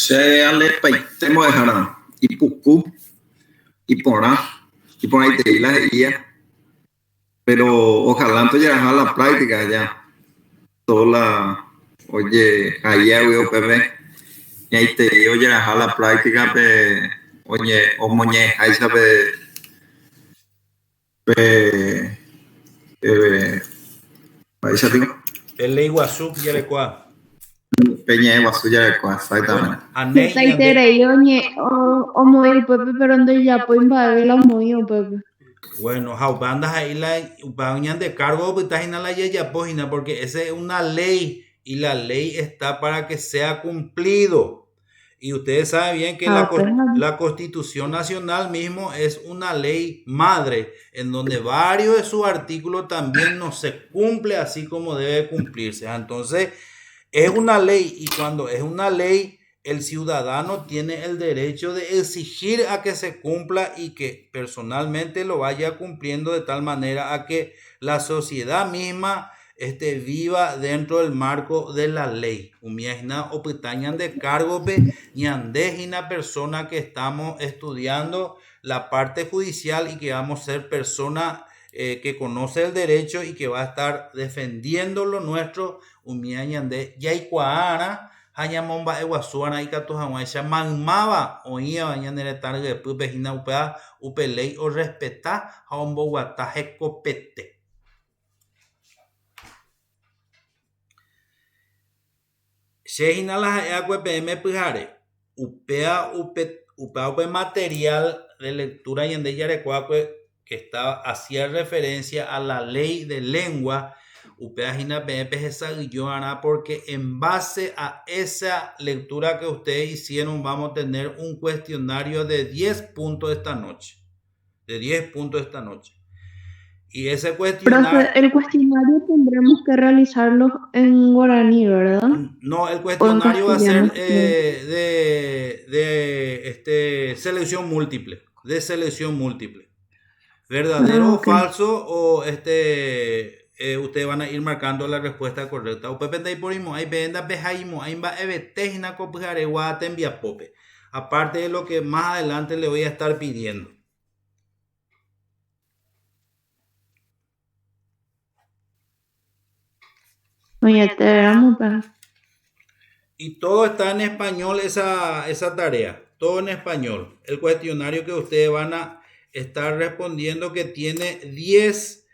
Se alepaitemo dejarán y pucú y por ahí te la guía, pero ojalá entonces ya a la práctica ya toda la oye allá veo bebé y ahí te oye a la práctica pe oye o moñe ahí sabe pe ahí se digo el Iguazú ya le cuá peña basuya de cosa exactamente anei o muy pepe pero donde ya pueden pagar la muy pepe. bueno, bandas ahí la bañan de cargo pitagina la ya página porque esa es una ley y la ley está para que sea cumplido. Y ustedes saben bien que la Constitución Nacional mismo es una ley madre en donde varios de sus artículos también no se cumple así como debe cumplirse. Entonces, es una ley y cuando es una ley, el ciudadano tiene el derecho de exigir a que se cumpla y que personalmente lo vaya cumpliendo de tal manera a que la sociedad misma viva dentro del marco de la ley. Umiajina opitañan de cargo ñandejina persona que estamos estudiando la parte judicial y que vamos a ser personas que conoce el derecho y que va a estar defendiendo lo nuestro. Umiañande yaikuaara hañamomba eguasuana y catujaguaisha magmaba oía bañanere tarde pupejina upea upelei o respeta hombo guataje copete. Shehina la agua PM pujare upea upe material de lectura y ende yarecuacue que hacía referencia a la ley de lengua. Upeajina porque en base a esa lectura que ustedes hicieron vamos a tener un cuestionario de 10 puntos esta noche. Y ese cuestionario... Profe, el cuestionario tendremos que realizarlo en guaraní, ¿verdad? No, el cuestionario va a ser de selección múltiple. ¿Verdadero o falso? O ustedes van a ir marcando la respuesta correcta. Aparte de lo que más adelante le voy a estar pidiendo. Y todo está en español esa tarea. Todo en español. El cuestionario que ustedes van a estar respondiendo que tiene 10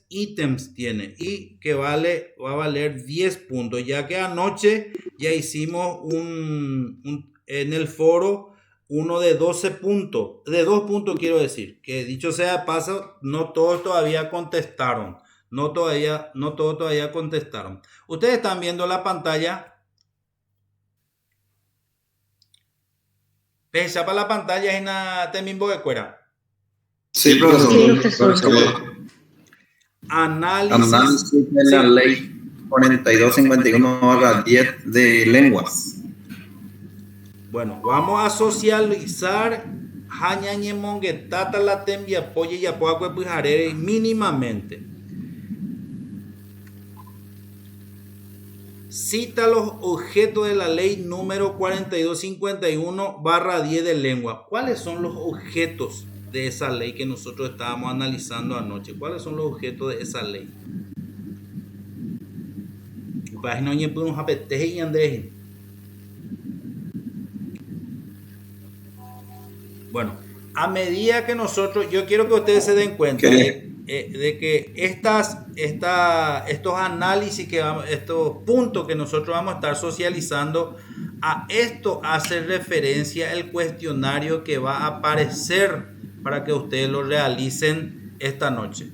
ítems tiene y que va a valer 10 puntos, ya que anoche ya hicimos en el foro uno de 12 puntos, de 2 puntos quiero decir, que dicho sea de paso, no todos todavía contestaron, no todos todavía contestaron. Ustedes están viendo la pantalla. Pesa para la pantalla en la temimbo de cuera. Sí, profesor. Análisis de la ley 4251/10 de lenguas. Bueno, vamos a socializar Hañañemonguetata la tembia polle y apoacue pujarere mínimamente. Cita los objetos de la ley número 4251/10 de lengua. ¿Cuáles son los objetos de esa ley que nosotros estábamos analizando anoche? ¿Cuáles son los objetos de esa ley? Bueno, a medida que yo quiero que ustedes se den cuenta de que estos análisis, estos puntos que nosotros vamos a estar socializando, a esto hace referencia el cuestionario que va a aparecer para que ustedes lo realicen esta noche.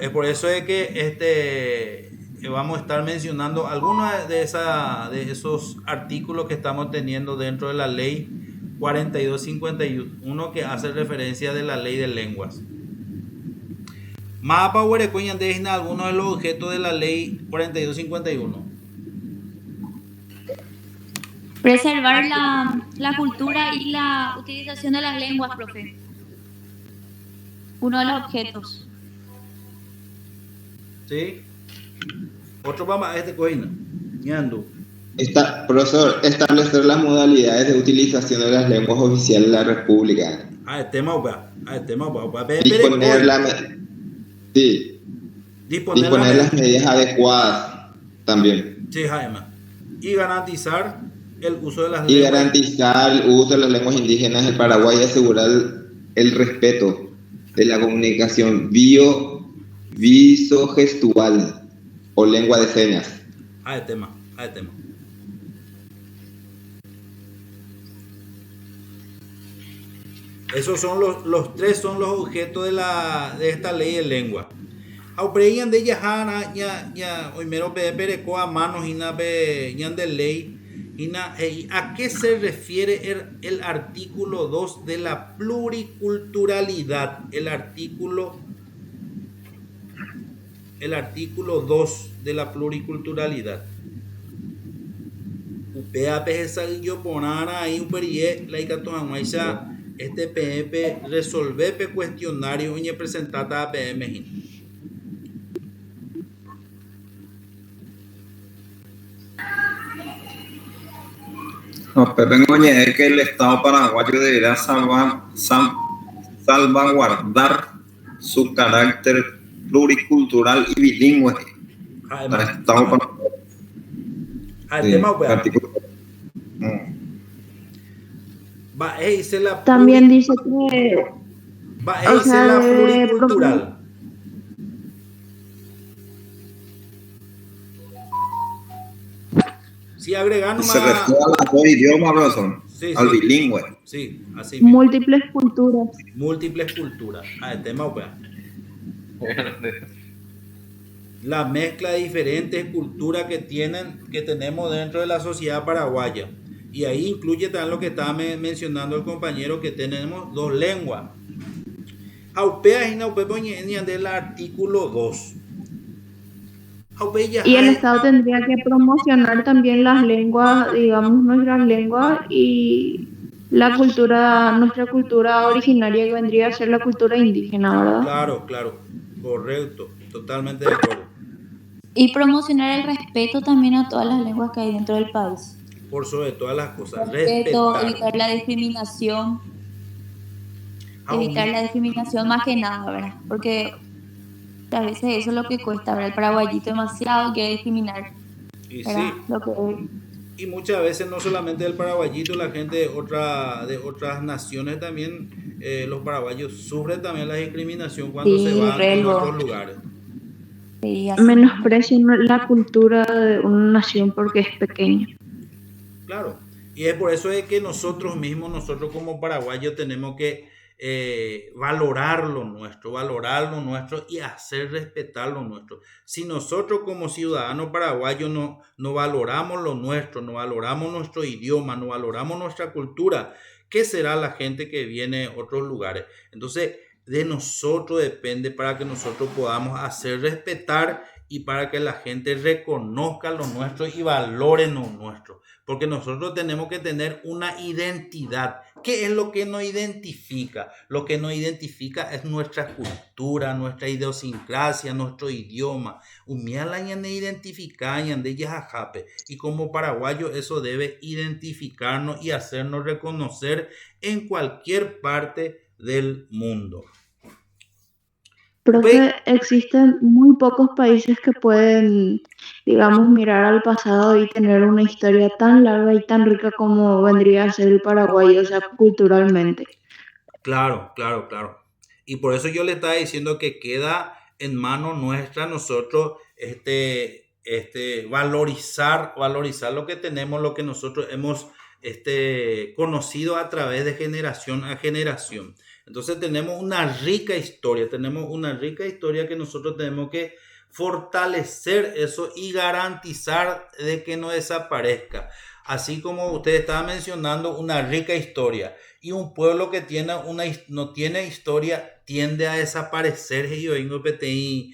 Es por eso es que vamos a estar mencionando algunos de esos artículos que estamos teniendo dentro de la ley 4251 que hace referencia de la ley de lenguas. Mapa huerecuñan designa algunos de los objetos de la ley 4251. Preservar la cultura y la utilización de las lenguas, profe. Uno de los objetos. ¿Sí? Otro vamos a coina. Ñando. Profesor, establecer las modalidades de utilización de las lenguas oficiales de la República. El tema, Disponer, sí, disponer las medidas adecuadas también. Sí, Jaime. Y garantizar el uso de las Y lenguas. garantizar el uso de las lenguas indígenas del Paraguay y asegurar el respeto de la comunicación visogestual o lengua de señas. El tema. Esos son los tres son los objetos de esta ley de lengua. Aupreían de Yahana, ya, primero pereco a manos y de ley. ¿A qué se refiere el artículo 2 de la pluriculturalidad? El artículo 2 de la pluriculturalidad. Upea pesa yo ponara ahí un perie la icatoamaisa este PMP resolver cuestionario y presentada a PM. No, Pepe Ngoñe, es que el Estado paraguayo deberá salvaguardar su carácter pluricultural y bilingüe. El Estado paraguayo. También dice que o sea, la pluricultural. Si agregamos se refiere a los dos idiomas, profesor, al bilingüe. Sí, así mismo. Múltiples culturas. El tema, la mezcla de diferentes culturas que tenemos dentro de la sociedad paraguaya. Y ahí incluye también lo que estaba mencionando el compañero, que tenemos dos lenguas. Aupea y del artículo 2. Y el Estado tendría que promocionar también las lenguas, digamos, nuestras lenguas y nuestra cultura originaria, que vendría a ser la cultura indígena, ¿verdad? Claro, correcto, totalmente de acuerdo. Y promocionar el respeto también a todas las lenguas que hay dentro del país. Por sobre todas las cosas, respeto, evitar la discriminación. Evitar la discriminación más que nada, ¿verdad? Porque a veces eso es lo que cuesta, ¿verdad? El paraguayito demasiado quiere discriminar. Y sí. Y muchas veces no solamente el paraguayito, la gente de otras naciones también, los paraguayos sufren también la discriminación cuando se van a otros lugares. Sí, menosprecian la cultura de una nación porque es pequeña. Claro, y es por eso que nosotros como paraguayos tenemos que valorar lo nuestro y hacer respetar lo nuestro. Si nosotros como ciudadanos paraguayos no valoramos lo nuestro, no valoramos nuestro idioma, no valoramos nuestra cultura, ¿qué será la gente que viene de otros lugares? Entonces, de nosotros depende para que nosotros podamos hacer respetar y para que la gente reconozca lo nuestro y valore lo nuestro. Porque nosotros tenemos que tener una identidad. ¿Qué es lo que nos identifica? Lo que nos identifica es nuestra cultura, nuestra idiosincrasia, nuestro idioma. Y como paraguayos eso debe identificarnos y hacernos reconocer en cualquier parte del mundo. Profe, existen muy pocos países que pueden, digamos, mirar al pasado y tener una historia tan larga y tan rica como vendría a ser el Paraguay, o sea, culturalmente. Claro. Y por eso yo le estaba diciendo que queda en mano nuestra nosotros valorizar lo que tenemos, lo que nosotros hemos conocido a través de generación a generación. Entonces tenemos una rica historia que nosotros tenemos que fortalecer eso y garantizar de que no desaparezca. Así como usted estaba mencionando, una rica historia, y un pueblo que no tiene historia tiende a desaparecer. Y yo vengo PTI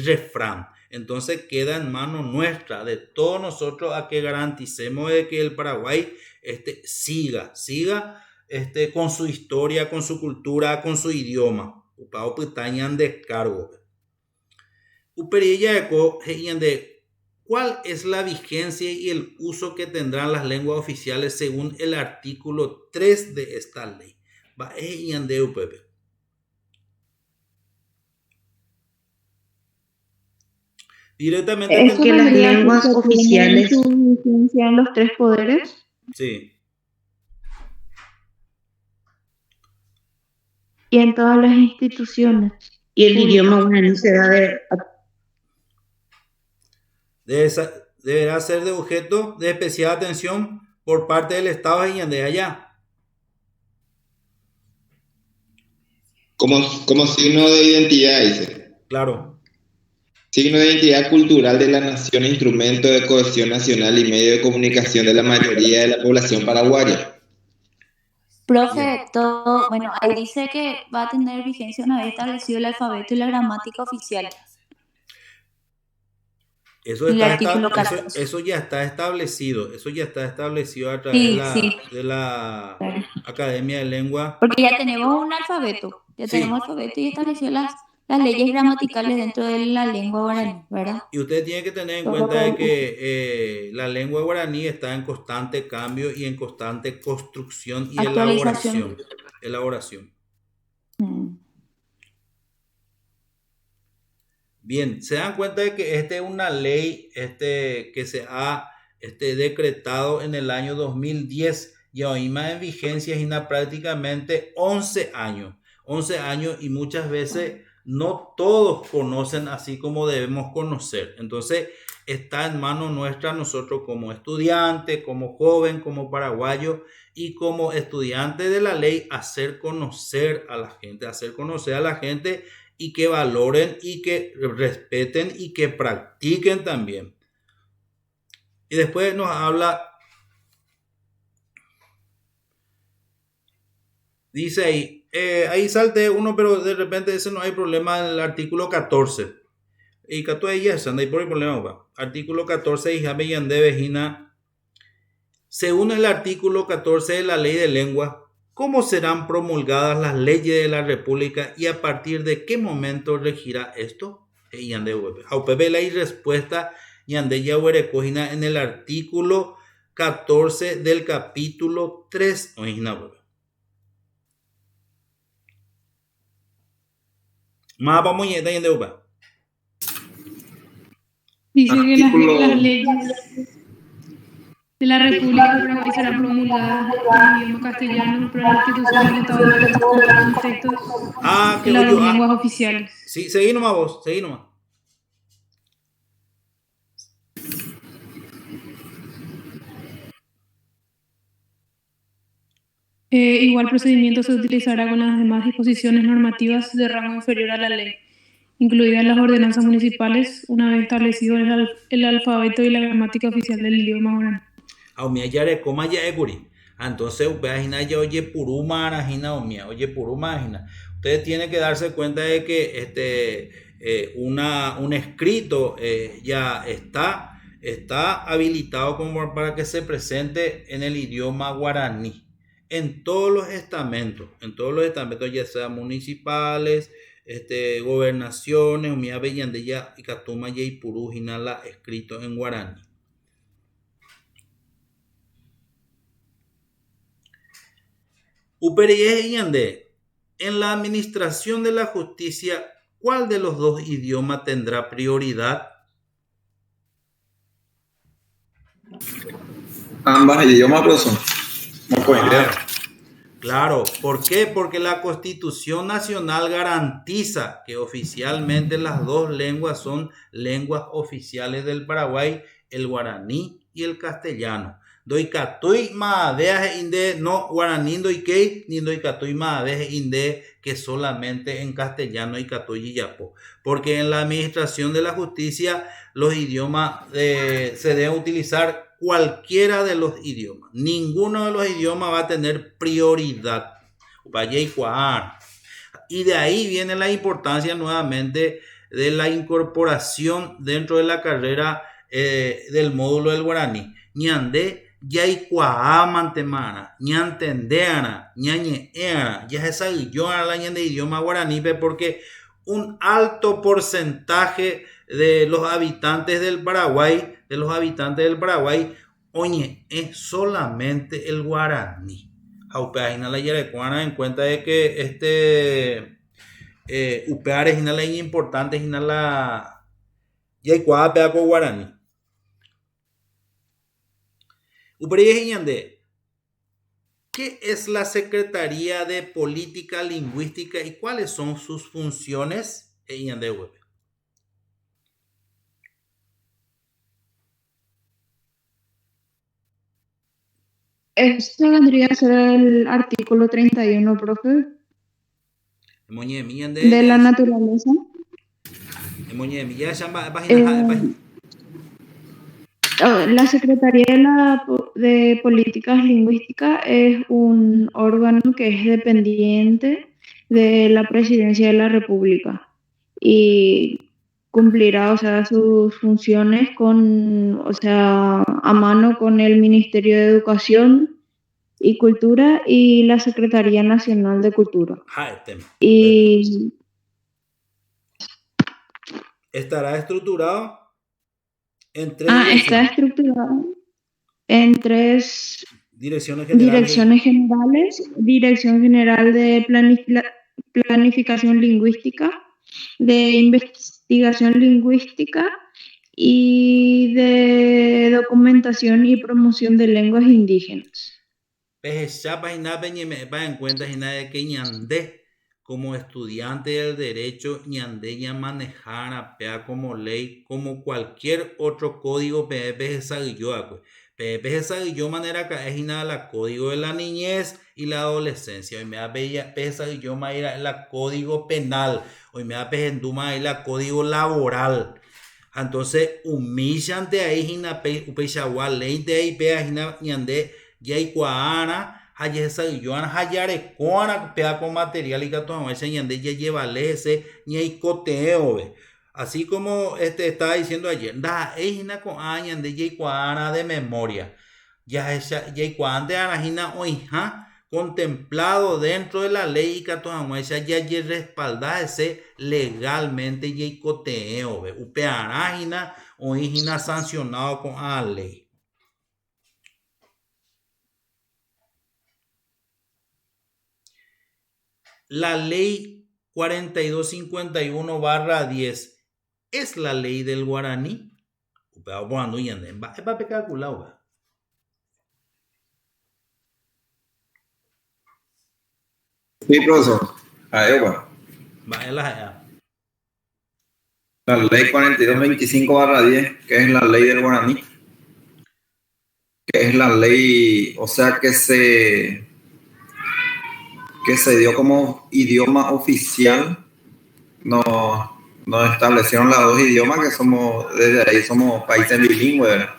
refrán. Entonces queda en mano nuestra, de todos nosotros, a que garanticemos de que el Paraguay siga con su historia, con su cultura, con su idioma. Upao pitañan descargo. Uperilla eco de ¿Cuál es la vigencia y el uso que tendrán las lenguas oficiales según el artículo 3 de esta ley? Va, Ñandeu, Pepe. Directamente. Es que las lenguas oficiales su vigencia en los 3 poderes. Sí. Y en todas las instituciones. Y el idioma guaraní se da deberá ser de objeto de especial atención por parte del Estado de Ñandé allá. Como signo de identidad, dice. Claro. Signo de identidad cultural de la nación, instrumento de cohesión nacional y medio de comunicación de la mayoría de la población paraguaya. Profe, todo, bueno, ahí dice que va a tener vigencia una vez establecido el alfabeto y la gramática oficial. Eso ya está establecido. Eso ya está establecido a través de la Academia de Lengua. Porque ya tenemos un alfabeto. Tenemos alfabeto y estableció las leyes gramaticales dentro de la lengua guaraní, ¿verdad? Y usted tiene que tener en cuenta de que la lengua guaraní está en constante cambio y en constante construcción y elaboración. Bien, se dan cuenta de que esta es una ley que se ha decretado en el año 2010 y hoy más en vigencia y prácticamente 11 años. 11 años y muchas veces no todos conocen así como debemos conocer. Entonces está en manos nuestra nosotros como estudiantes, como joven, como paraguayo y como estudiante de la ley hacer conocer a la gente y que valoren y que respeten y que practiquen también. Y después nos habla, dice ahí salte uno, pero de repente ese no hay problema en el artículo 14. Y que ya no hay problema. Artículo 14 y Yandé Vejina. Según el artículo 14 de la ley de lengua, ¿cómo serán promulgadas las leyes de la República y a partir de qué momento regirá esto? Aupepe la respuesta Yandé Yahuere Cojina en el artículo 14 del capítulo 3. Más vamos a Yandé Upa. Dice que las leyes de la República de Paraguay serán promulgadas en idioma castellano por la institución del Estado de los textos de las lenguas oficiales. Sí, seguí nomás vos, seguí nomás. Igual procedimiento se utilizará con las demás disposiciones normativas de rango inferior a la ley, incluidas las ordenanzas municipales, una vez establecido el alfabeto y la gramática oficial del idioma guaraní. Entonces, ustedes tienen que darse cuenta de que un escrito ya está habilitado como para que se presente en el idioma guaraní en todos los estamentos, ya sean municipales, gobernaciones, Umía Bellandeya y Catuma y Purú Jinala, escrito en guaraní. Uperiye Yandé, en la administración de la justicia, ¿cuál de los dos idiomas tendrá prioridad? Ambas idiomas, profesor. No pueden leer. Claro, ¿por qué? Porque la Constitución Nacional garantiza que oficialmente las dos lenguas son lenguas oficiales del Paraguay, el guaraní y el castellano. Doi katui maadeje inde no guaraní doi kei ni doi katui maadeje inde que solamente en castellano y katui y yapo. Porque en la administración de la justicia los idiomas se deben utilizar cualquiera de los idiomas. Ninguno de los idiomas va a tener prioridad. Y de ahí viene la importancia nuevamente de la incorporación dentro de la carrera del módulo del guaraní. Ñandé Yaikuaa mantemana, ñantendeana, ñañeana, ya esa la de idioma guaraní, porque un alto porcentaje de los habitantes del Paraguay, oye, es solamente el guaraní. Aupeajina la Yarecuana en cuenta de que upear es la importante, es la Yaikuá peaco guaraní. ¿Qué es la Secretaría de Política Lingüística y cuáles son sus funciones? Esto vendría a ser el artículo 31, profe, de la naturaleza. La Secretaría de Políticas Lingüísticas es un órgano que es dependiente de la Presidencia de la República y cumplirá, o sea, sus funciones a mano con el Ministerio de Educación y Cultura y la Secretaría Nacional de Cultura. Y estará estructurado en tres está estructurado en tres direcciones generales: Dirección General de Planificación Lingüística, de Investigación Lingüística y de Documentación y Promoción de Lenguas Indígenas. En cuenta que ñandé como estudiante del derecho ñandé ya manejar como ley como cualquier otro código yo manera que es la código de la niñez y la adolescencia. Hoy me da yo la código penal. Hoy me da la código laboral. Entonces humillante ahí hina ley de ahí ñandé Yaikuana, Hayesaguillona, Hayarecuana, pea con material y gato, ese ñande ya lleva ese ñaicoteo. Así como estaba diciendo ayer, da ejina con ñande Yaikuana de memoria. Ya esa Yaikuana de Anajina oija, contemplado dentro de la ley y gato, esa ya respalda ese legalmente Yaicoteo. Upeanajina oijina sancionado con la ley. La ley 4251/10 es la ley del guaraní. Es para pecar culado. Sí, profesor. La ley 4225/10, que es la ley del guaraní, que es la ley, o sea, que se dio como idioma oficial. Nos establecieron los dos idiomas que desde ahí somos países bilingües, ¿verdad?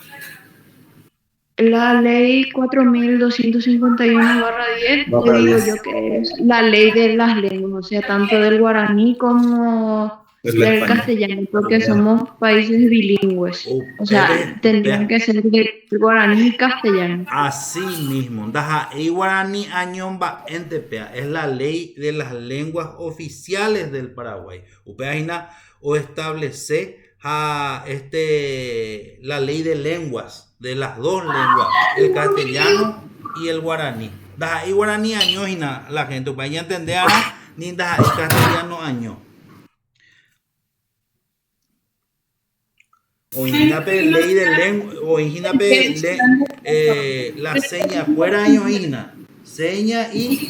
La ley 4251/10, yo digo yo que es la ley de las lenguas, o sea, tanto del guaraní como del castellano, porque somos países bilingües. O sea, tendrían que ser del guaraní y castellano. Así mismo, y guaraní añomba entepea, es la ley de las lenguas oficiales del Paraguay. Upeajina o establece la ley de lenguas, de las dos lenguas, el castellano y el guaraní. Y guaraní añojina la gente, para ya entender ni el castellano año. O inginape ley de lengua, o inginape la seña fuera añojina. Seña y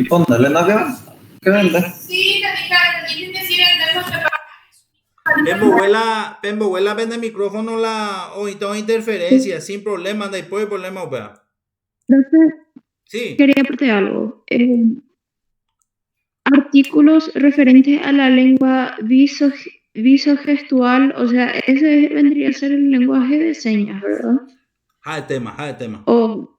ponerle la que vende. Sí, Pembohuela vende micrófono o interferencia, sin problema, después de problema, opera. Sí. Quería preguntar algo. Artículos referentes a la lengua visogestual, o sea, ese vendría a ser el lenguaje de señas, ¿verdad? El tema. O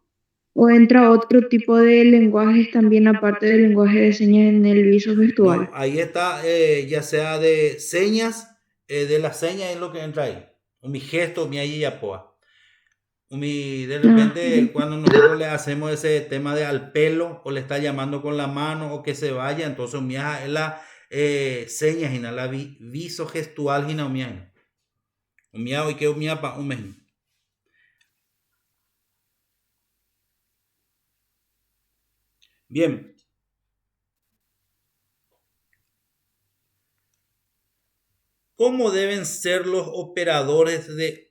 entra otro tipo de lenguajes también aparte del lenguaje de señas en el visogestual. No, ahí está, ya sea de señas, de las señas es lo que entra ahí. Mi gesto, mi ahí ya poa. De repente, cuando nosotros le hacemos ese tema de al pelo, o le está llamando con la mano, o que se vaya, entonces señas hina la viso gestual hina umia hoy que umia pa un mes. Bien. ¿Cómo deben ser los operadores de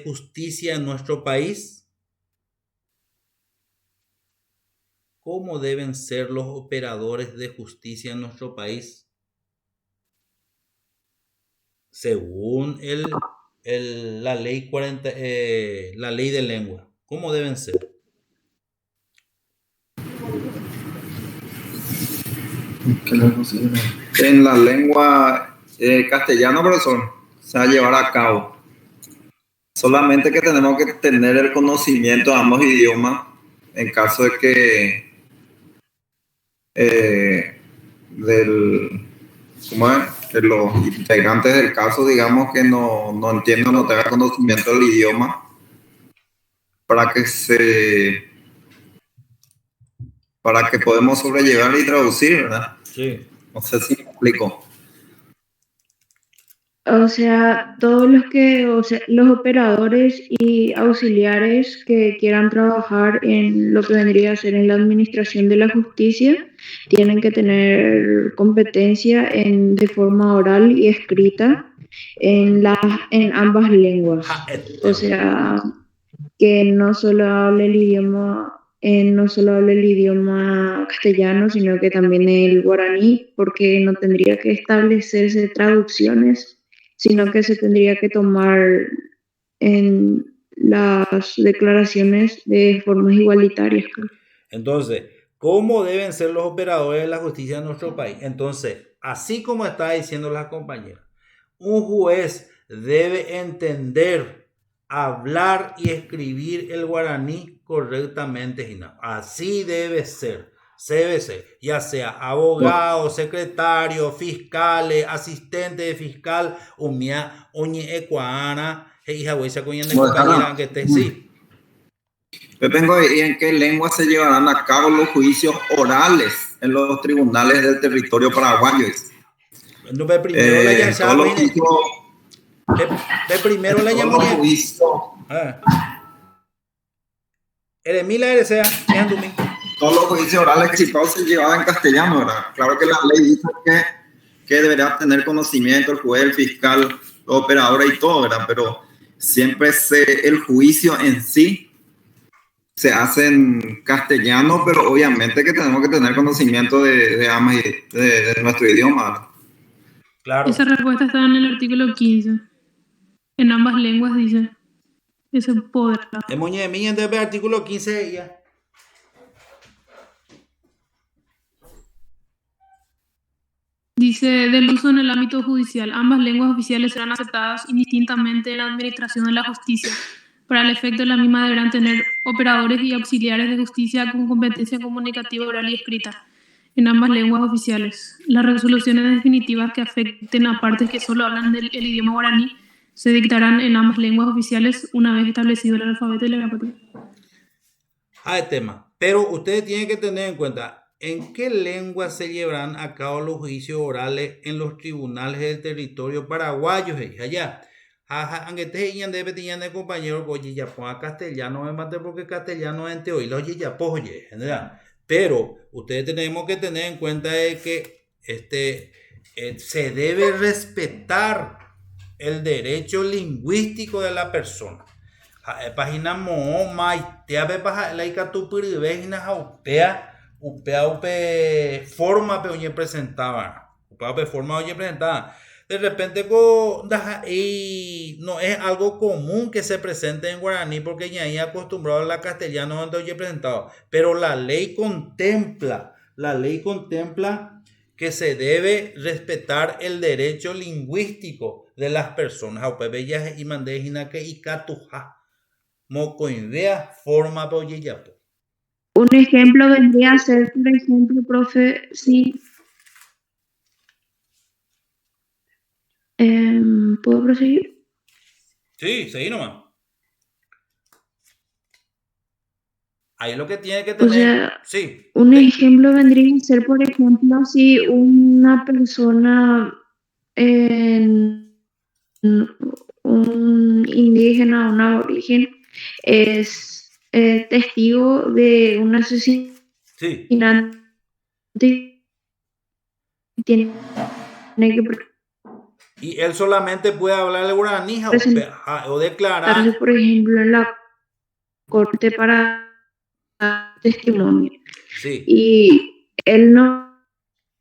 justicia en nuestro país? ¿Cómo deben ser los operadores de justicia en nuestro país? Según la ley 40, la ley de lengua. ¿Cómo deben ser? En la lengua castellana, profesor, se va a llevar a cabo. Solamente que tenemos que tener el conocimiento de ambos idiomas en caso de que de los integrantes del caso, digamos, que no entiendan, no tengan conocimiento del idioma, para que podamos sobrellevar y traducir, ¿verdad? Sí. No sé si me explico. O sea, los operadores y auxiliares que quieran trabajar en lo que vendría a ser en la administración de la justicia, tienen que tener competencia de forma oral y escrita en ambas lenguas. O sea, que no solo hable el idioma castellano, sino que también el guaraní, porque no tendría que establecerse traducciones, sino que se tendría que tomar en las declaraciones de formas igualitarias. Entonces, ¿cómo deben ser los operadores de la justicia en nuestro país? Entonces, así como está diciendo la compañera, un juez debe entender, hablar y escribir el guaraní correctamente. Así debe ser. Ya sea abogado, secretario, fiscales, asistente de fiscal, umia, oñe ecuana, hija huesa coñande compañera que esté sí. Yo tengo ahí en qué lengua se llevarán a cabo los juicios orales en los tribunales del territorio paraguayo. No, primero la primero la llamó. Todos los juicios orales exitosos se llevaban en castellano, ¿verdad? Claro que la ley dice que deberá tener conocimiento el juez, el fiscal, los operadores y todo, ¿verdad? Pero siempre el juicio en sí se hace en castellano, pero obviamente que tenemos que tener conocimiento de ambas de nuestro idioma, ¿verdad? Claro. Esa respuesta está en el artículo 15. En ambas lenguas dice ese poder. El moñe de mí, entonces, el artículo 15 ya. Dice, del uso en el ámbito judicial, ambas lenguas oficiales serán aceptadas indistintamente en la administración de la justicia. Para el efecto, la misma deberán tener operadores y auxiliares de justicia con competencia comunicativa oral y escrita en ambas lenguas oficiales. Las resoluciones definitivas que afecten a partes que solo hablan el idioma guaraní se dictarán en ambas lenguas oficiales una vez establecido el alfabeto y la gramática. El tema. Pero ustedes tienen que tener en cuenta en qué lengua se llevarán a cabo los juicios orales en los tribunales del territorio paraguayo. Allá. Aunque te digan de compañero, oye, ya ponga castellano, me mate porque castellano es en teoría, oye, ya oye, general. Pero ustedes tenemos que tener en cuenta de que se debe respetar el derecho lingüístico de la persona. Página mo maitea pe paja laika tu pirivegina upea forma pe oye presentaba. Upea pe forma oye presentaba. De repente y no es algo común que se presente en guaraní porque ya hay acostumbrado a la castellano donde oye presentado, pero la ley contempla que se debe respetar el derecho lingüístico de las personas. Y mandejina que ikatuja mocoinvea forma pa oye yapo. Un ejemplo vendría a ser, por ejemplo, profe, sí. ¿Puedo proseguir? Sí, seguí nomás. Ahí lo que tiene que O tener, sea, sí, un ejemplo vendría a ser, por ejemplo, si una persona, un indígena, un aborigen, es testigo de un asesinato sí. y tiene que Y él solamente puede hablar el guaraní o presentarse, declarar, por ejemplo, en la corte para dar testimonio. sí. Y él no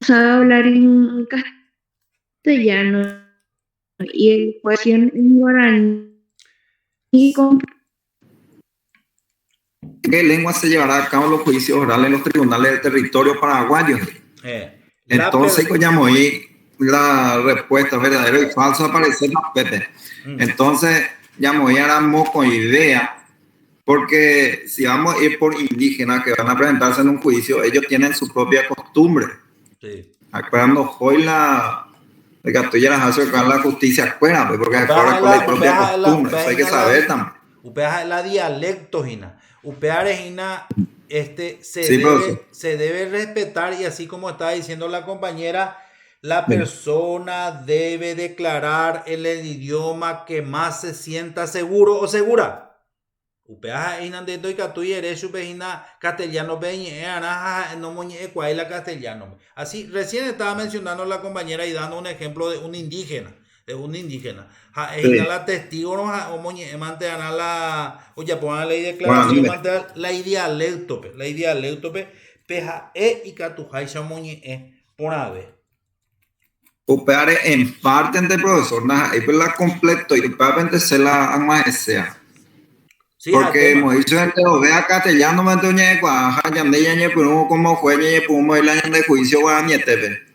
sabe hablar en castellano y el juez en guaraní. ¿Qué lengua se llevará a cabo los juicios orales en los tribunales del territorio paraguayo? Entonces, llamo ahí la respuesta verdadero y falso aparecer Pepe. Entonces, llamo ahí a moco idea, porque si vamos a ir por indígenas que van a presentarse en un juicio, ellos tienen su propia costumbre. Sí. Cuando hoy la justicia afuera, porque afuera con la propia costumbre, eso hay que saber también. Upeaja la dialecto, Gina. Upeare, Gina, Sí, se debe respetar, y así como está diciendo la compañera, la persona debe declarar en el idioma que más se sienta seguro o segura. Upeaja Gina de doy catuy erechu Gina castellano peñe anaja no moñe cuaila castellano. Así recién estaba mencionando la compañera y dando un ejemplo de un indígena. La testigo no o moñe manteana la o ya pongan la declaración la dialecto peja y catujai moñe por ave. Upeare en parte entre profesor na y la completo y probablemente se la sea. Sí, porque hemos dicho que lo vea castellano me entonces ya me como fue de juicio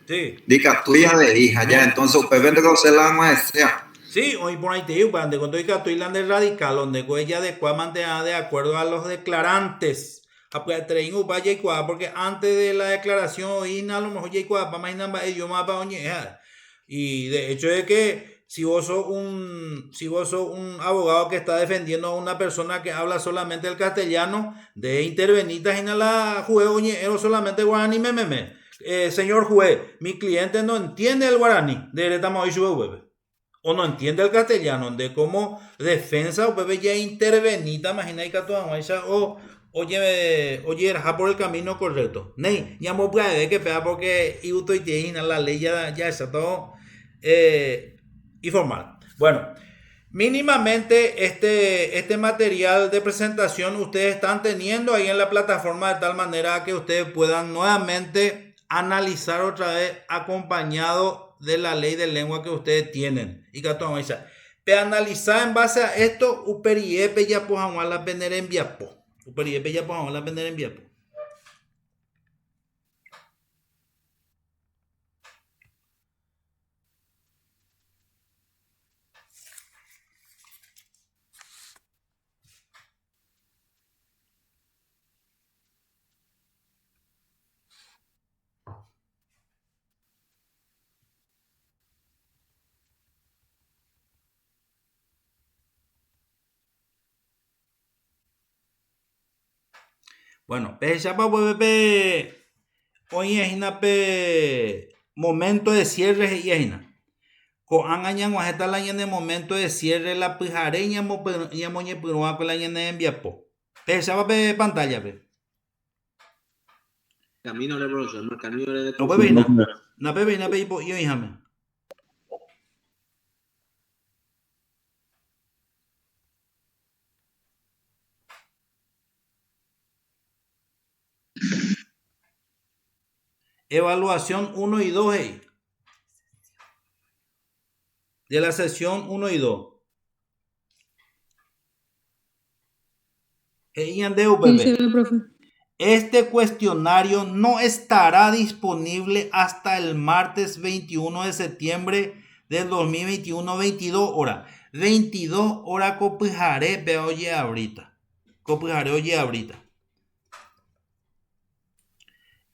sí. Dica tuya de hija ya entonces usted vende que se la maestría. Sí, hoy por ahí te digo, cuando digo que estoy de radical, donde ella adecuadamente de acuerdo a los declarantes. Porque antes de la declaración hoy a lo mejor y de hecho es que si vos sos un abogado que está defendiendo a una persona que habla solamente el castellano, de intervenir en la juez oñero solamente guaraní señor juez, mi cliente no entiende el guaraní, o no entiende el castellano, de como defensa o ya intervenita, imagina que o oye, por el camino correcto. Ney, ya me puede que pega porque la ley ya está todo informal. Bueno, mínimamente este material de presentación ustedes están teniendo ahí en la plataforma de tal manera que ustedes puedan nuevamente analizar otra vez acompañado de la ley de lengua que ustedes tienen. Y que pero analizar en base a esto, uperiepe ya pues a la pener en viapo. Uperiepe ya pues a la pener en viapo. Bueno, hoy es momento de cierre y es con está la de momento de cierre la pijareña ya moñe piroa con la de enviapo. Pantalla Camino de profesor, no camino de no puede ver yo híjame. Evaluación 1 y 2 de la sesión 1 y 2. Este cuestionario no estará disponible hasta el martes 21 de septiembre del 2021, 22 horas. 22 horas copijaré oye ahorita.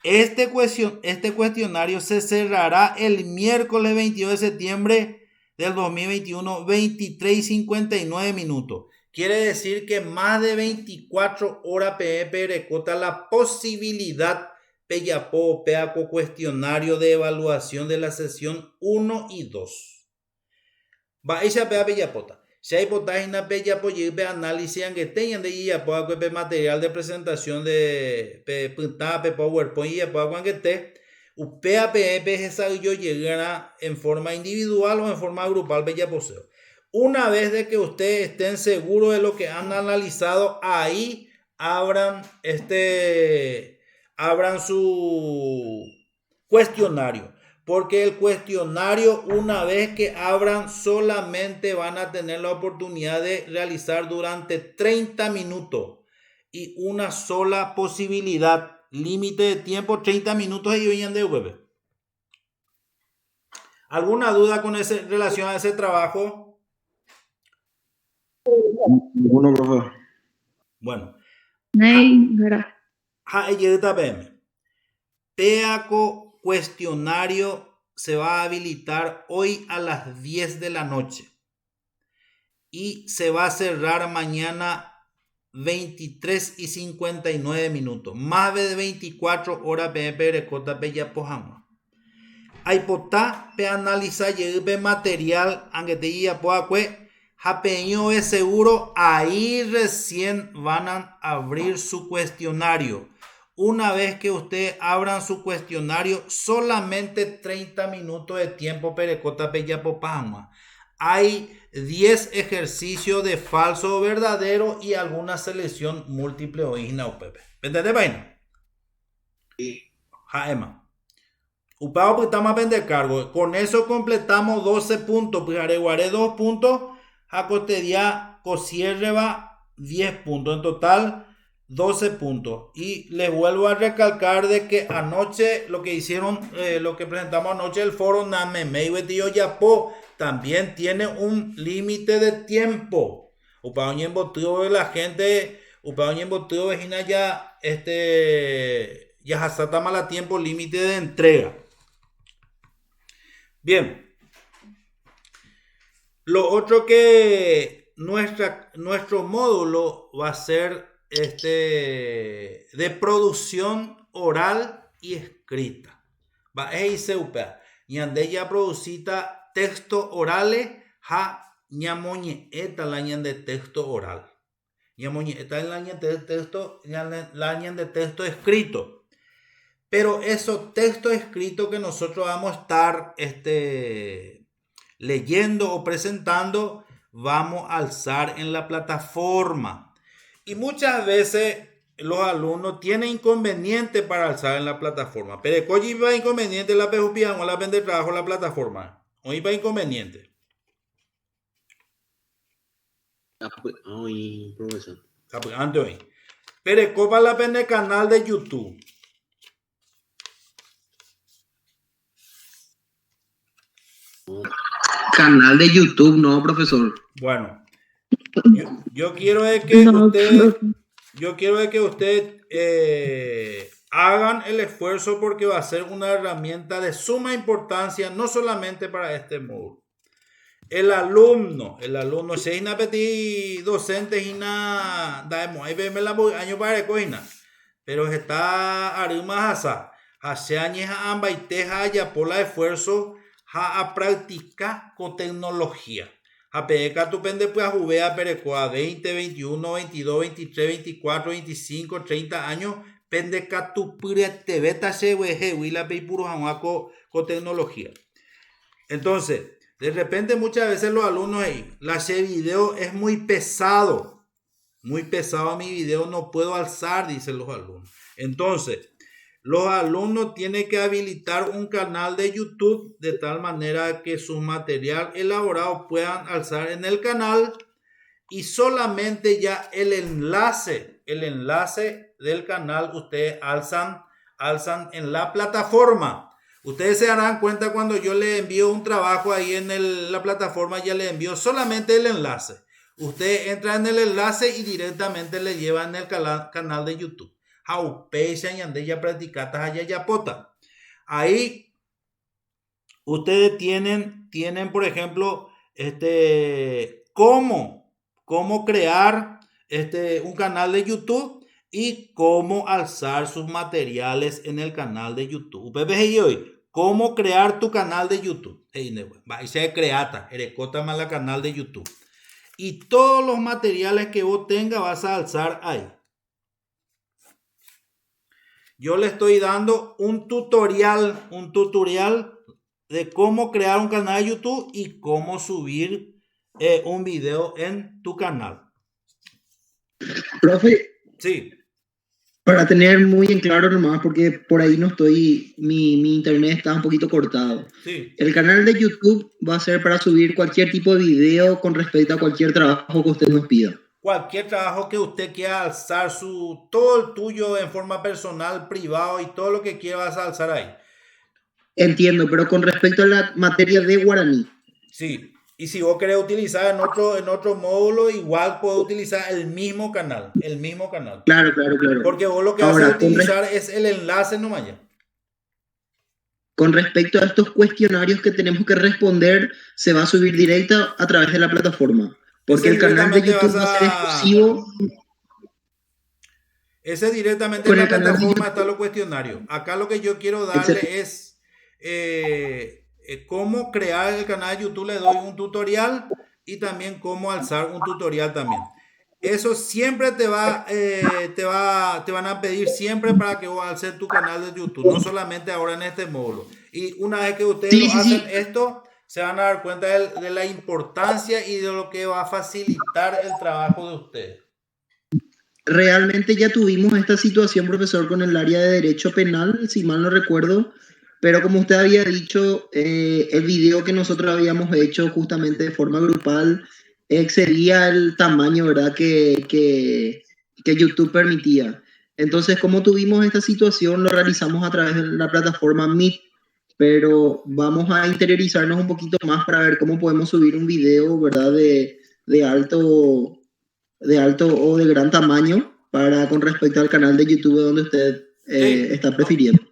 Este cuestionario se cerrará el miércoles 22 de septiembre del 2021, 23:59 minutos. quiere decir que más de 24 horas perecota la posibilidad peyapo peaco cuestionario de evaluación de la sesión 1 y 2. Va esa pea peyapota. Si hay potágina peyapo lleve análisis que tengan de yapo material de presentación de PowerPoint y yapo que te upea esa yo llegará en forma individual o en forma grupal peyaposeo. Una vez de que ustedes estén seguros de lo que han analizado, ahí abran su cuestionario. Porque el cuestionario, una vez que abran, solamente van a tener la oportunidad de realizar durante 30 minutos. Y una sola posibilidad. Límite de tiempo, 30 minutos y hoy en de web. ¿Alguna duda con relación a ese trabajo? Ninguno, profe. Bueno. Peaco cuestionario se va a habilitar hoy a las 10 de la noche. Y se va a cerrar mañana 23:59. Más de 24 horas perecota peyapojama. Aipotá pe analiza lleve material aunque te ya poacue japeño es seguro, ahí recién van a abrir su cuestionario. Una vez que ustedes abran su cuestionario, solamente 30 minutos de tiempo perecota peyapopama. Hay 10 ejercicios de falso o verdadero y alguna selección múltiple o igna o pepe. ¿Entendés, vaina? Sí. Jaema. Upao pues estamos a vender cargo. Con eso completamos 12 puntos. Pues areguaré 2 puntos. Jacotería cosierreba 10 puntos. En total 12 puntos. Y les vuelvo a recalcar de que anoche lo que hicieron, lo que presentamos anoche, el foro Nameme y Betillo Yapó, también tiene un límite de tiempo. Upaoña embotío de la gente, upaoña embotío vecina ya, ya hasta mala tiempo límite de entrega. Bien. Lo otro que nuestro módulo va a ser de producción oral y escrita. Va a ser y ande ya producita texto orales ja ñamoñe eta la ñan de texto oral. Ñamoñe eta la ñan de texto escrito. Pero esos textos escritos que nosotros vamos a estar leyendo o presentando, vamos a alzar en la plataforma. Y muchas veces los alumnos tienen inconveniente para alzar en la plataforma. Pero ¿cuál va inconveniente la pejupian o la vende trabajo en la plataforma? ¿O va inconveniente? Ay, profesor. Antes hoy. Pero copa la vende canal de YouTube. Canal de YouTube, no, profesor. Bueno, yo quiero que usted hagan el esfuerzo porque va a ser una herramienta de suma importancia, no solamente para este módulo. El alumno, si es una petit docente, pero está arriba, hace años ya por el esfuerzo a practicar con tecnología. A peca tu pende pues a jugar a perecoa 20, 21, 22, 23, 24, 25, 30 años pende ka tu te beta se la pe puro con tecnología. Entonces, de repente muchas veces los alumnos la video es muy pesado mi video, no puedo alzar, dicen los alumnos. Entonces, los alumnos tienen que habilitar un canal de YouTube de tal manera que su material elaborado puedan alzar en el canal y solamente ya el enlace del canal ustedes alzan en la plataforma. Ustedes se darán cuenta cuando yo les envío un trabajo ahí en la plataforma, ya les envío solamente el enlace. Ustedes entran en el enlace y directamente le llevan el canal de YouTube. Ahí ustedes tienen por ejemplo cómo cómo crear un canal de YouTube y cómo alzar sus materiales en el canal de YouTube. Cómo crear tu canal de YouTube. Va y se creata, erecota más la canal de YouTube. Y todos los materiales que vos tengas vas a alzar ahí. Yo le estoy dando un tutorial de cómo crear un canal de YouTube y cómo subir un video en tu canal. Profe, Sí. para tener muy en claro nomás, porque por ahí no estoy, mi internet está un poquito cortado. Sí. El canal de YouTube va a ser para subir cualquier tipo de video con respecto a cualquier trabajo que usted nos pida. Cualquier trabajo que usted quiera alzar, todo el tuyo en forma personal, privado y todo lo que quiera vas a alzar ahí. Entiendo, pero con respecto a la materia de guaraní. Sí. Y si vos querés utilizar en otro módulo, igual puedo utilizar el mismo canal. Claro. Porque vos lo que vas a utilizar es el enlace nomás ya. Con respecto a estos cuestionarios que tenemos que responder, se va a subir directo a través de la plataforma. Porque el canal de YouTube va a ser exclusivo. Ese directamente en la plataforma está los cuestionarios. Acá lo que yo quiero darle es cómo crear el canal de YouTube. Le doy un tutorial y también cómo alzar un tutorial también. Eso siempre te van a pedir siempre para que vos alces tu canal de YouTube, no solamente ahora en este módulo. Y una vez que ustedes hacen esto, se van a dar cuenta de la importancia y de lo que va a facilitar el trabajo de ustedes. Realmente ya tuvimos esta situación, profesor, con el área de derecho penal, si mal no recuerdo, pero como usted había dicho, el video que nosotros habíamos hecho justamente de forma grupal excedía el tamaño, ¿verdad?, que YouTube permitía. Entonces, como tuvimos esta situación, lo realizamos a través de la plataforma Meet, pero vamos a interiorizarnos un poquito más para ver cómo podemos subir un video, ¿verdad?, de alto o de gran tamaño con respecto al canal de YouTube donde usted está prefiriendo.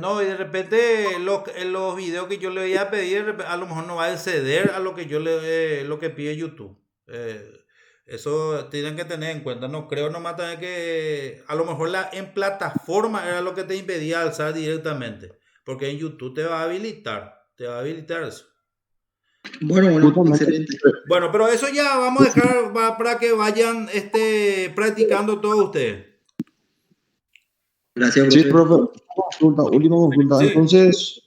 No, y de repente los videos que yo le voy a pedir a lo mejor no va a exceder a lo que lo que pide YouTube. Eso tienen que tener en cuenta. No creo nomás también que a lo mejor en plataforma era lo que te impedía alzar directamente, porque en YouTube te va a habilitar eso. Bueno, excelente. Bueno, pero eso ya vamos a dejar para que vayan practicando todos ustedes. Gracias, profe. Sí, profe. Última consulta. Sí. Entonces,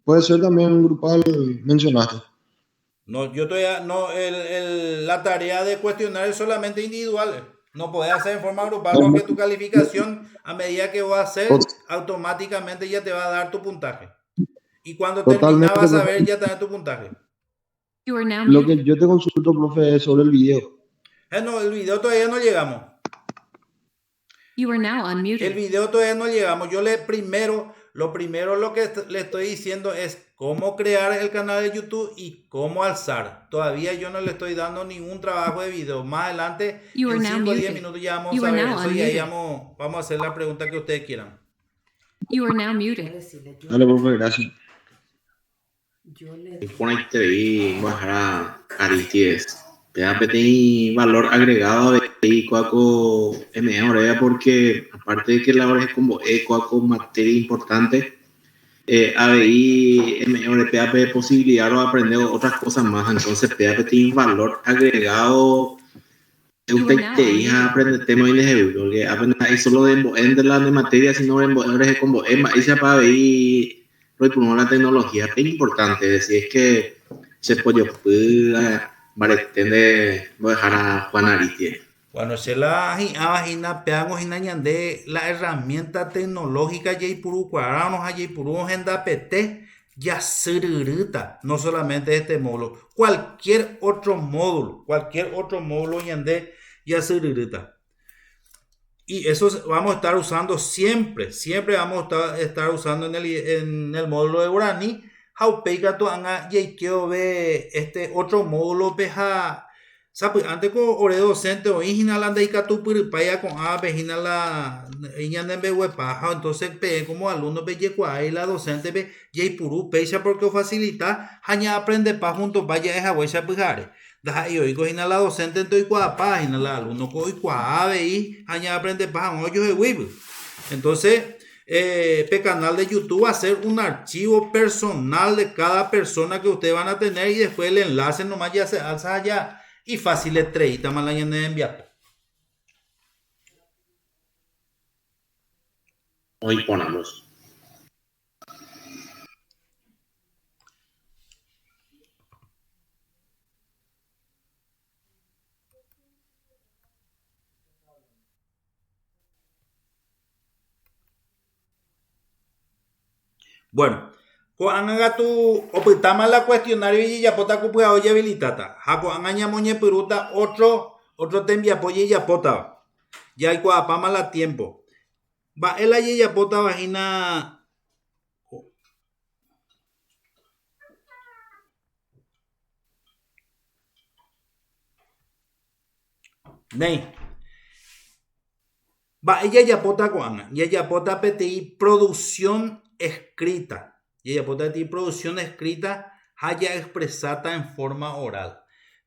puede ser también grupal, mencionaste. No, yo todavía no, la tarea de cuestionar es solamente individual. No podés hacer en forma grupal porque tu calificación, a medida que vas a hacer, automáticamente ya te va a dar tu puntaje. Y cuando terminas vas a ver ya te da tu puntaje. Lo que yo te consulto, profe, es sobre el video. No, el video todavía no llegamos. El video todavía no llegamos. Lo primero que le estoy diciendo es cómo crear el canal de YouTube y cómo alzar. Todavía yo no le estoy dando ningún trabajo de video. Más adelante, en 5 o 10 minutos ya vamos a ver eso y ahí vamos a hacer la pregunta que ustedes quieran. Dale, profe, gracias. Por ahí te vi bajar a Aristides. PAP tiene valor agregado de Coaco ME porque aparte de que la hora es como Coaco materia importante, ABI ME PAP posibilidad de aprender otras cosas más. Entonces PAP tiene valor agregado. Usted te dice aprender temas de porque apenas solo de la materia, sino es como esa para ABI. Por la tecnología es importante, es decir, es que se puede dejar a Juan Aristides. Bueno, se la peamos de la herramienta tecnológica Jaipuru Cuadranos a Jaipuru en DAPT ya sirrita, no solamente este módulo, cualquier otro módulo yande ya sirrita. Y eso vamos a estar usando siempre vamos a estar usando en el módulo de guaraní. Jaupeika tu anga yeikeo ve otro módulo peja. Sabe, antes con ore docente o ingenial anda y catu paya con a pejina la iñan en behuepaja. Entonces pe como alumno pe yekua y la docente pe yeipuru pecha porque facilita haña aprende pa junto vaya esa huecha pujare. Da y hoy cogina la docente en toda página, la alumno coy cuave y añade aprende paja hoyo de web. Entonces, canal de YouTube va a ser un archivo personal de cada persona que ustedes van a tener y después el enlace nomás ya se alza allá y fácil estrellita más la de enviar. Hoy ponemos. Bueno, cuando haga tu optama la cuestionario y ya pota cupuya oye habilitata. Jaco angaña moñe peruta otro te envía polle y ya pota. Ya hay cuapama la tiempo. Va el aye ya pota vagina. Ney. Va ella ya pota cuanga. Y ella pota PTI producción escrita. Y ella pota PTI producción escrita haya expresada en forma oral.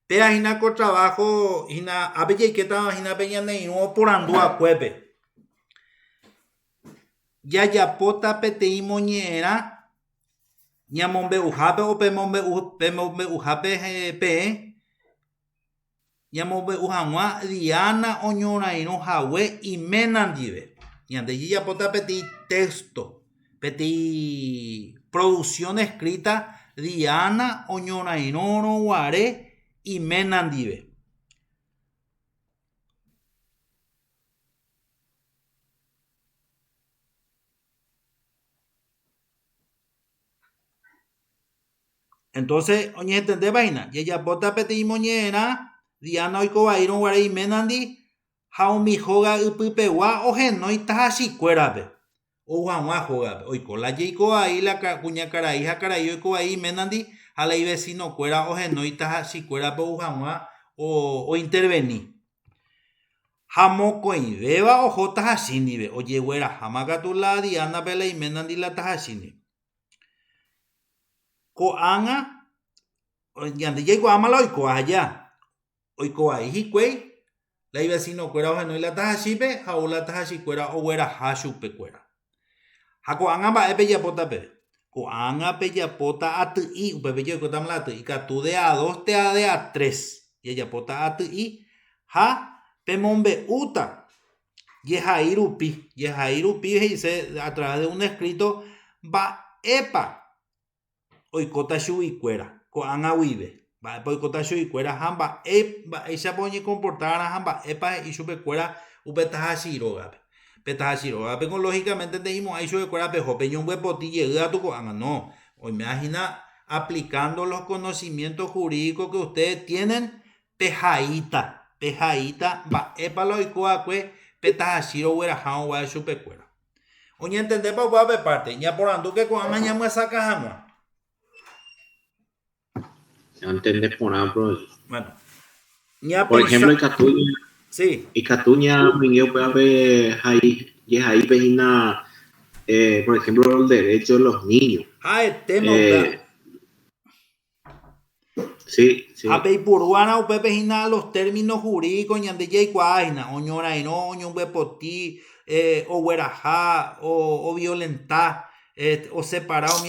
Pea hina con trabajo hina abe que ta hina peña nei no por andua cuepe. Ya pota PTI moñera. Ñamombe ujape o pemombe ujape pe. Ñamombe uhamwa Diana oñoraino jawe y menandive. Ñande ya pota PTI texto. PTI producción escrita Diana oñoraino no guare y menandive. Entonces, oye, ¿entendés vaina? Y ella bota PTI moñera, Diana oiko vairo guare y menandi, jaumi joga upipewa o genoi tahashi cuerape. O guamua jogape. Oiko la yeiko ahí la cuña caraíja caraí oiko ahí menandi, a la vecino cuera o genoi tahashi cuerape o guamua o intervení. Jamoko y beba o jota hashinibe. Oye, güera, jamakatula Diana pela y menandi la tahashini. Koanga, yande llego a malo oiko allá. Oiko ahí hikwei, la vecino cuera o genoi la tahashipe, jaula tahashi cuera o güera hashupe cuera. Hakoanga ba epe yapota pe. Koanga pe yapota ati, upepe yo kotam la ati, katu de A2 te a de A3. Y yapota ati, ha pemombe uta. Yehairupi dice a través de un escrito ba epa. Oikota shuikuera, koanga wibe. Va epa oikota shuikuera hamba epa esa poñe comportar hamba epa y shuikuera upetahashiro gabe. Petahashiro gabe con lógicamente dijimos ahí shuikuera pejo peñón huepoti llega tu koanga. No, hoy me imagina aplicando los conocimientos jurídicos que ustedes tienen pejaita va epa loikoa kue petahashiro huerajao wa shuikuera. Oña entender pa guape parte, ña por ando que koanga ña muesaca jamua. ¿Entendés por ejemplo? Bueno. Por ejemplo, en Catuña. Sí. Y Catuña, yo puedo ver ahí pejina, por ejemplo, el derecho de los niños. El tema. Sí. A peipuruana o pepejina los términos jurídicos ñande jay cuaina, oñora ino, oñon huepoti, o huerajá, o violentar. O separado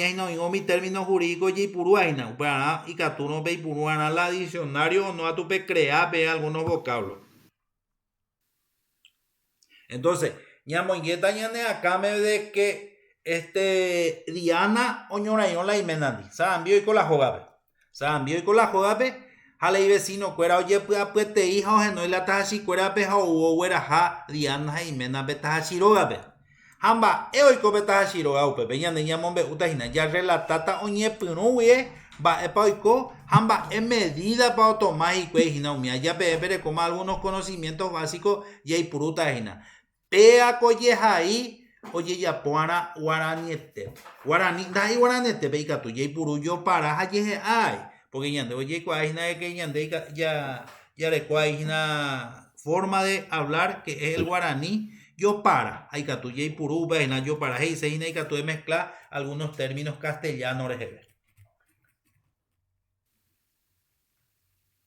mi término jurídico y puruaina para y catuno pe puruana la diccionario no a tu pe crea ve algunos vocablos. Entonces ñamo yeta ñane acá me de que Diana oñorayo la imenandi sambio y con la jogape jale y vecino cuera oye pues te hija o genoi la tashi cuera peja o hueraja Diana y mena betashi rogape. Hamba eoiko betahashiro aupe peñande ñamombe utahina ya relatata oñepyrũgue mba'épa oiko hamba medida para tomar hikuái hína umia ya pere como algunos conocimientos básicos yaipurúta hína péako jehai ojejapo'arã guaraniete guarani ndahí guaranietépe ikatu jaipuru jopara ha jehe'ái porque ñande ojeikuaa hína que ñande ya rekuái hína forma de hablar que es el guaraní. Yo para, hay que tu puru, yo para, hey, se hay que tu mezclar algunos términos castellanos,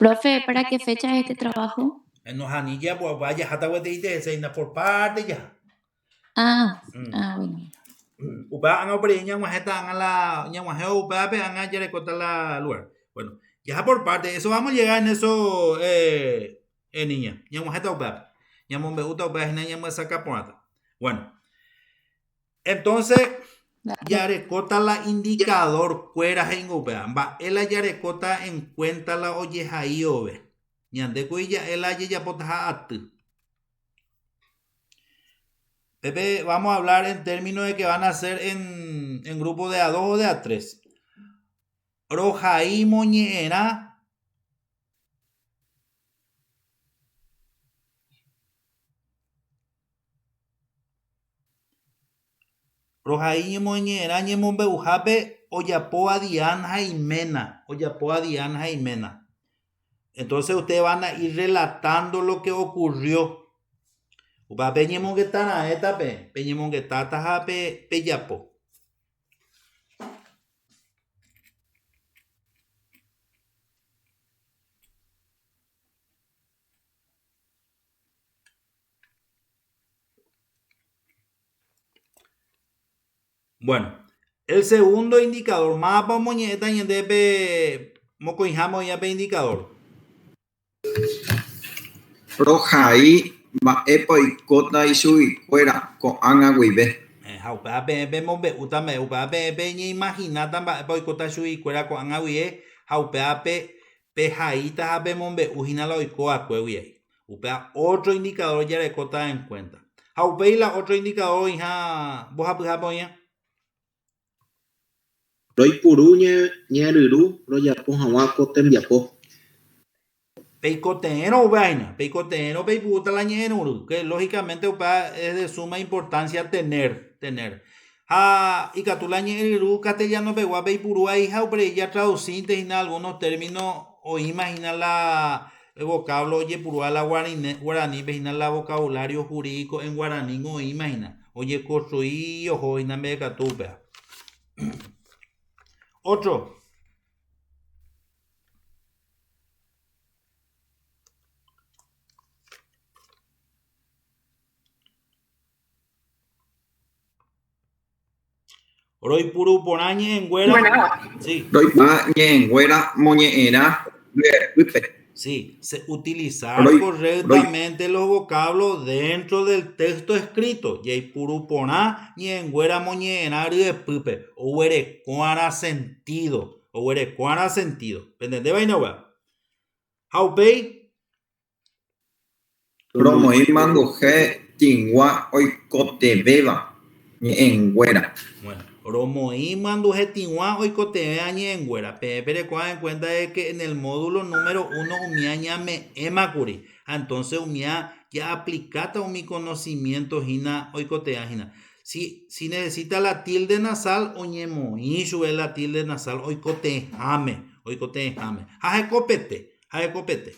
Profe, ¿para qué fecha es este trabajo? Nos anilla, pues vaya, hasta que te dice, por parte ya. Bueno. Upa anga por ella, anga la ña upa pe anga ya le corta la lugar. Bueno, ya por parte, eso vamos a llegar en eso, niña. Ña upa. Ña me gusta upa, ña me saca por acá. Bueno, entonces, ya le corta la indicador cuera en upa. Va, él ya le corta en cuenta la oye ahí ove. Ña de cuya él ya potaja atu. Pepe, vamos a hablar en términos de que van a ser en grupo de A2 o de A3. Rojaí moñera. Rojaí moñera ñemombeujaape oyapoa Diana Jaimena. Entonces ustedes van a ir relatando lo que ocurrió. Upa peñemon que están a esta peñemon que está peyapo. Bueno, el segundo indicador, mapa moñeta y de mocoijamo ya pe indicador. Rojaí va epo y cota y subí fuera con anga guibe. Upa pe mombe utame upa pe ñe imagina tamba epo y cota subí fuera con anga guibe. Upa pe jaita pe mombe ujina lo icoa cuegue. Upa otro indicador ya le cota en cuenta. Upa y la otro indicador hija vos apoya. Roi puru ñeriru royapo hag̃uáko tembiapo. Peicotero vaina, peicotero peiputa la ñeruru, que lógicamente es de suma importancia tener. Y catula ñeriru castellano pegua peipuru ahí pero ya traducinte en algunos términos o imagina el vocablo oye puru a la guaraní, imagina la vocabulario jurídico en guaraní o imagina, oye construí ojo ina me catupea. Otro. Roy puru porañe en güera. Bueno. Sí. Roy en güera moñera. Sí, utilizar correctamente los vocablos dentro del texto escrito. Y puru poná ni en güera moñera de pupe. O huere cuara sentido. ¿Entendés, vaina, va? Haupei. Romo y manduje tingua hoy cote beba ni en güera. Bueno, Romo y manduje tingua hoy cote beba ni en güera. Pero en cuenta de que en el módulo número 1 umia ñame emakuri. Entonces umia ya aplicata mi conocimiento hina hoy cote hina. Si necesita la tilde nasal, oñemo y sube la tilde nasal, hoy cote jame. Haje copete.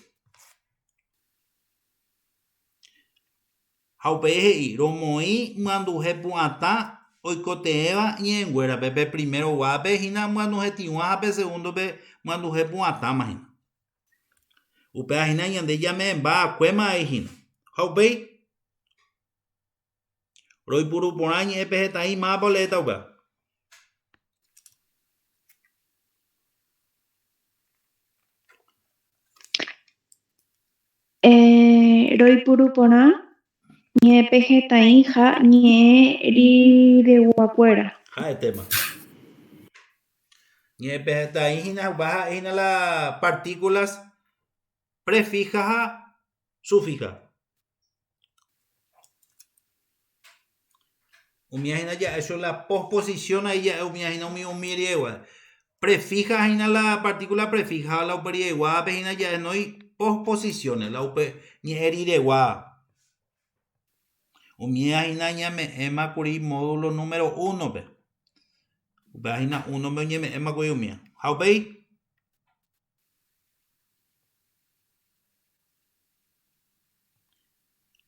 Jaupeje y romoi manduje puata, hoy cote eva y en güera, pepe primero guape, hina manduje tihuape, segundo pe manduje puata, imagina. Upea hina yande llame va, cuema hina. Jaupei. Roy puru poraña EPG ahí más boleta upa. Roy puru porá ni EPG ahí ja ni ri de guapuera. Ja el tema. Ni EPG ahí hina las partículas prefijas sufijas. Umiajina ya, eso es la posposición ahí ya, umiajina umiri igual. Prefija hina la partícula prefija la uperi igual, pejina ya no hay posposiciones, la upe ni erire igual. Umiajina ya me ema curi módulo número 1 pe. Umiajina 1 me ema curi umia. Haupei.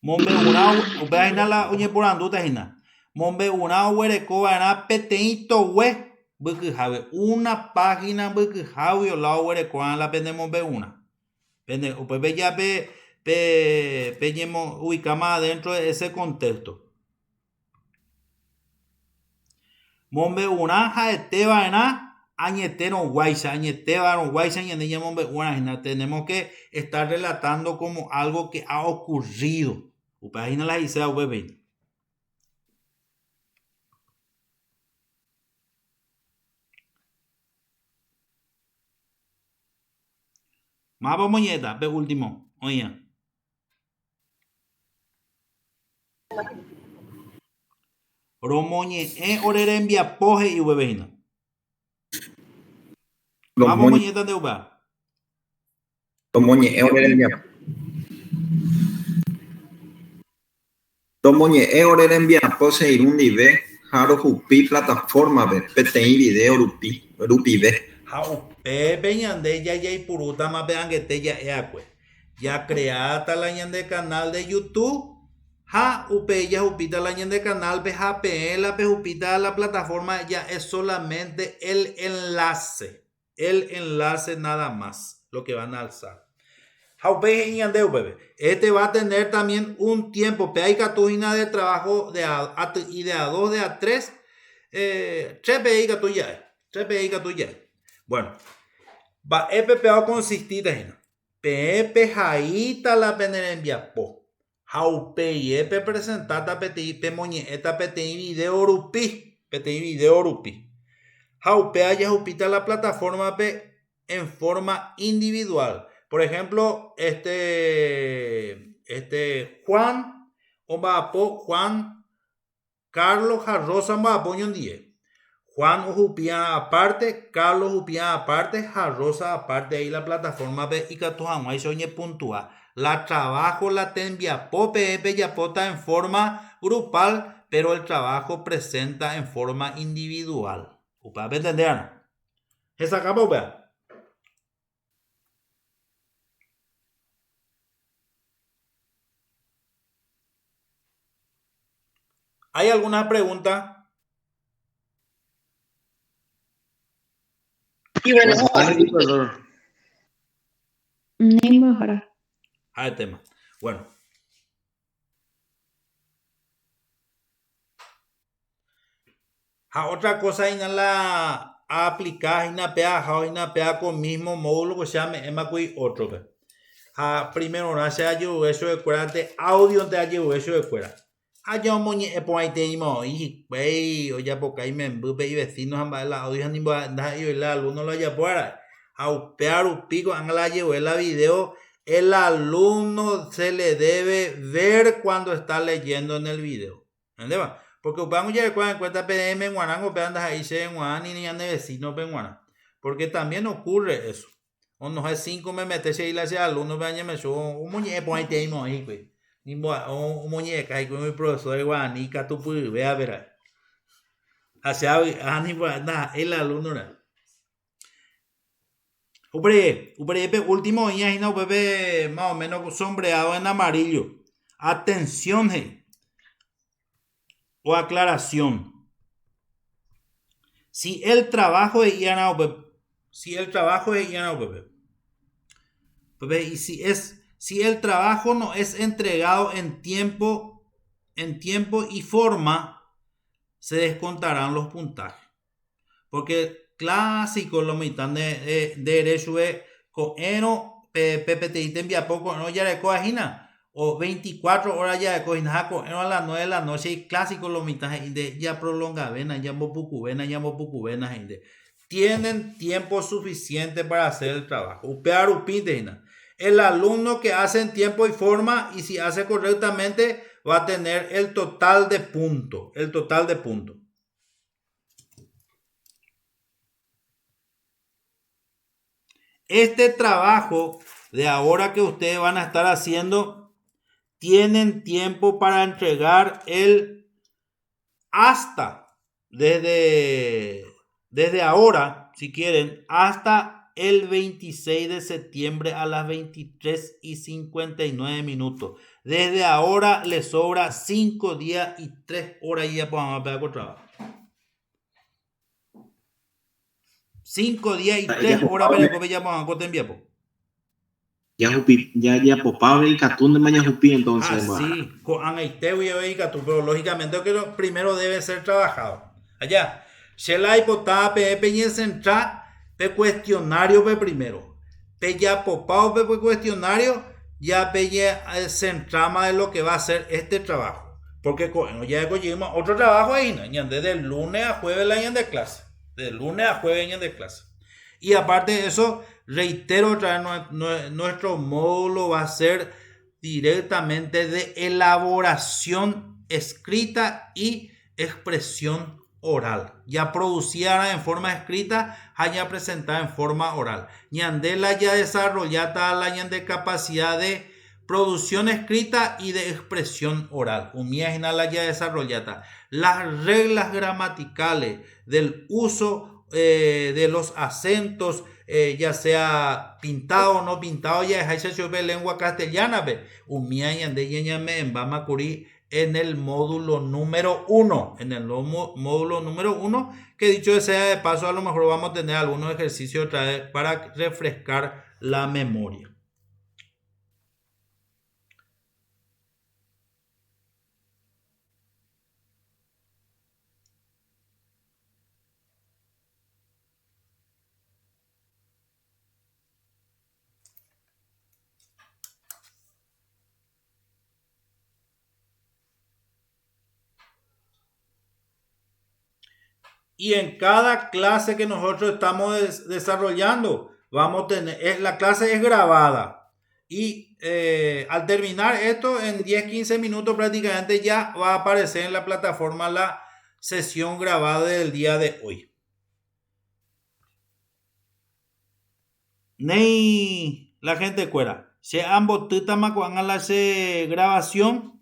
Mombe una umiajina la uñe por anduta hina. Mombe una huereco era peteito hue una página buquijave o la huereco la pende mombe una. Pues ya ubicamos adentro de ese contexto. Mombe una jaeteba añetero guaysa y mombe una. Tenemos que estar relatando como algo que ha ocurrido. Upagina la isea web. Mapa moñeta, ve último. Oye. Romoñe orere envía poje y ubebejina. Mapa moñeta de uba. Romoñe orere envía. Romoñe orere envía pose irundi ve. Jaro jupi plataforma ve. PTI video rupi ve. Peñande ya y puruta más vean que te ya creata la ñande canal de YouTube. Ja upeya upita la ñande canal pe JPE la pe upita la plataforma ya es solamente el enlace nada más lo que van a alzar. Este va a tener también un tiempo pe hay catujina de trabajo de y de A2 de A3 3 catuya. Bueno, va EPP va a consistir en PEP jaita la penera envía po. Jaupe y EPP presentata PTI pe moñeta PTI video rupi. Jaupe haya jupita la plataforma pe en forma individual. Por ejemplo, Juan Juan Carlos Jarrosa Mbapoño en 10. Juan Ujupía aparte, Carlos Ujupía aparte, Jarrosa aparte, ahí la plataforma ve y Catuamay soñe puntúa. La trabajo la tenvia pope yapota en forma grupal, pero el trabajo presenta en forma individual. ¿Upa entender? ¿Esa capa upa? ¿Hay alguna pregunta? Ni mejora. El tema. Bueno. Otra cosa en la aplicar en la pea con mismo módulo que se llama MQI otro. Primero no se ayudó eso de cuera de audio te ayudó eso de cuera. Yo moñe por ahí te digo y güey o ya porque ahí me embupe y vecinos han la audio ni va y el alumno lo haya fuera. A pear un pico en la llevó la video. El alumno se le debe ver cuando está leyendo en el video. ¿Entiendes? Porque vamos ya en cuenta PM en Guanango, peandas ahí se en Guanan y niñan de vecinos en Guanan. Porque también ocurre eso. O no es 5 me metes y le hace alumno, vean me subo un muñeco ahí te digo ahí, güey. Ni un muñeca ahí con mi profesor de Guanica, tú puedes ver a ver. Hacia el alumno no. Último día y no bebé más o menos sombreado en amarillo. Atención, o aclaración. Si el trabajo es Iana bebé, y si el trabajo no es entregado en tiempo y forma, se descontarán los puntajes. Porque clásico lo mitad de derecho es coeno PPTI te envía poco no ya de coagina o 24 horas ya de coagina coeno a las 9 de la noche y clásico lo mitad de ya prolonga vena ya mopucubena gente tienen tiempo suficiente para hacer el trabajo upear upindena el alumno que hace en tiempo y forma y si hace correctamente va a tener el total de puntos. Este trabajo de ahora que ustedes van a estar haciendo, tienen tiempo para entregar el hasta, desde ahora, si quieren, hasta el 26 de septiembre a las 23:59. Desde ahora les sobra 5 días y 3 horas y ya podemos pegar con trabajo. 5 días y 3 horas para que ya vamos a enviar. ya popaba y catún de mañana jupi entonces. Sí, con aneiteu y catún, pero lógicamente que lo primero debe ser trabajado. Allá, Shela hipotada peñe central, pe cuestionario pe primero. Pe ya popao pe cuestionario, ya peñe centrama de lo que va a ser este trabajo. Porque ya conseguimos otro trabajo ahí, ¿no? Desde el lunes a jueves la de clase. De lunes a jueves de clase. Y aparte de eso, reitero otra vez, nuestro módulo va a ser directamente de elaboración escrita y expresión oral. Ya producida en forma escrita, ya presentada en forma oral. Ñandela ya desarrollada la de capacidad de producción escrita y de expresión oral. La ya desarrollada. Las reglas gramaticales del uso de los acentos, ya sea pintado o no pintado, ya es lengua castellana. En el módulo número 1. En el módulo número 1, que dicho sea de paso, a lo mejor vamos a tener algunos ejercicios otra vez para refrescar la memoria. Y en cada clase que nosotros estamos desarrollando, vamos a tener, la clase es grabada. Y al terminar esto, en 10-15 minutos prácticamente ya va a aparecer en la plataforma la sesión grabada del día de hoy. Ney, la gente cuera. Se han botado a la grabación.